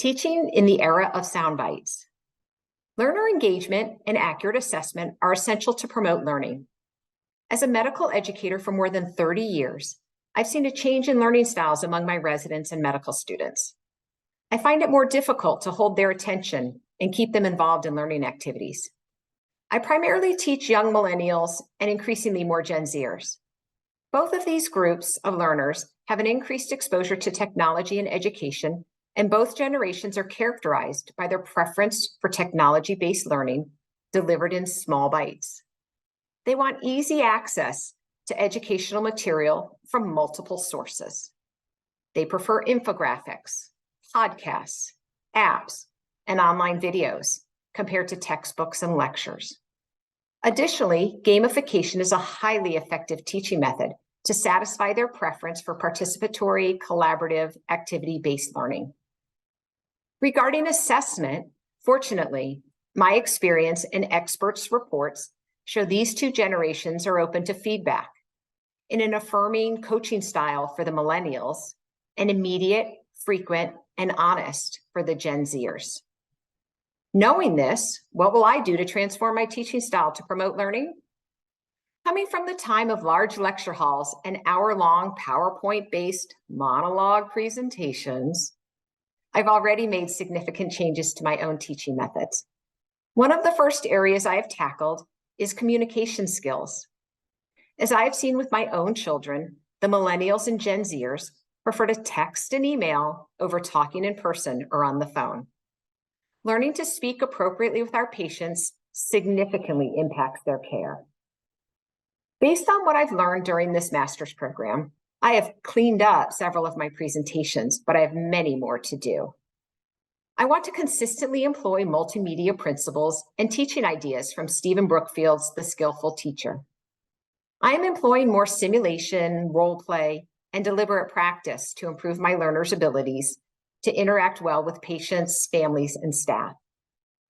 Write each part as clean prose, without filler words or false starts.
Teaching in the era of sound bites. Learner engagement and accurate assessment are essential to promote learning. As a medical educator for more than 30 years, I've seen a change in learning styles among my residents and medical students. I find it more difficult to hold their attention and keep them involved in learning activities. I primarily teach young millennials and increasingly more Gen Zers. Both of these groups of learners have an increased exposure to technology and education, and both generations are characterized by their preference for technology-based learning delivered in small bites. They want easy access to educational material from multiple sources. They prefer infographics, podcasts, apps, and online videos compared to textbooks and lectures. Additionally, gamification is a highly effective teaching method to satisfy their preference for participatory, collaborative, activity-based learning. Regarding assessment, fortunately, my experience and experts' reports show these two generations are open to feedback in an affirming coaching style for the millennials, and immediate, frequent, and honest for the Gen Zers. Knowing this, what will I do to transform my teaching style to promote learning? Coming from the time of large lecture halls and hour-long PowerPoint-based monologue presentations, I've already made significant changes to my own teaching methods. One of the first areas I have tackled is communication skills. As I have seen with my own children, the millennials and Gen Zers prefer to text and email over talking in person or on the phone. Learning to speak appropriately with our patients significantly impacts their care. Based on what I've learned during this master's program, I have cleaned up several of my presentations, but I have many more to do. I want to consistently employ multimedia principles and teaching ideas from Stephen Brookfield's The Skillful Teacher. I am employing more simulation, role play, and deliberate practice to improve my learners' abilities to interact well with patients, families, and staff.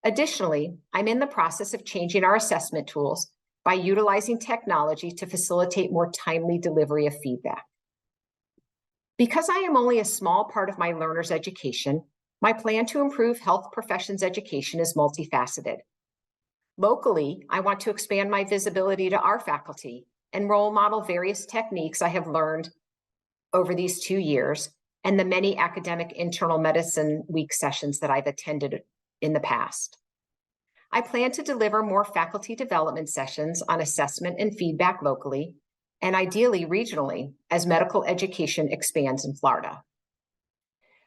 Additionally, I'm in the process of changing our assessment tools by utilizing technology to facilitate more timely delivery of feedback. Because I am only a small part of my learners' education, my plan to improve health professions education is multifaceted. Locally, I want to expand my visibility to our faculty and role model various techniques I have learned over these 2 years and the many academic internal medicine week sessions that I've attended in the past. I plan to deliver more faculty development sessions on assessment and feedback locally, and ideally regionally, as medical education expands in Florida.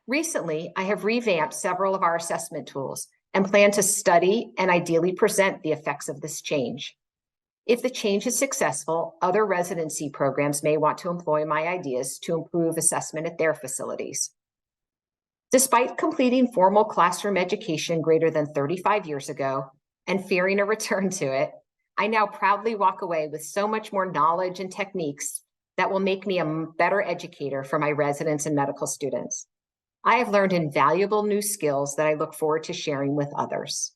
Recently, I have revamped several of our assessment tools and plan to study and ideally present the effects of this change. If the change is successful, other residency programs may want to employ my ideas to improve assessment at their facilities. Despite completing formal classroom education greater than 35 years ago and fearing a return to it, I now proudly walk away with so much more knowledge and techniques that will make me a better educator for my residents and medical students. I have learned invaluable new skills that I look forward to sharing with others.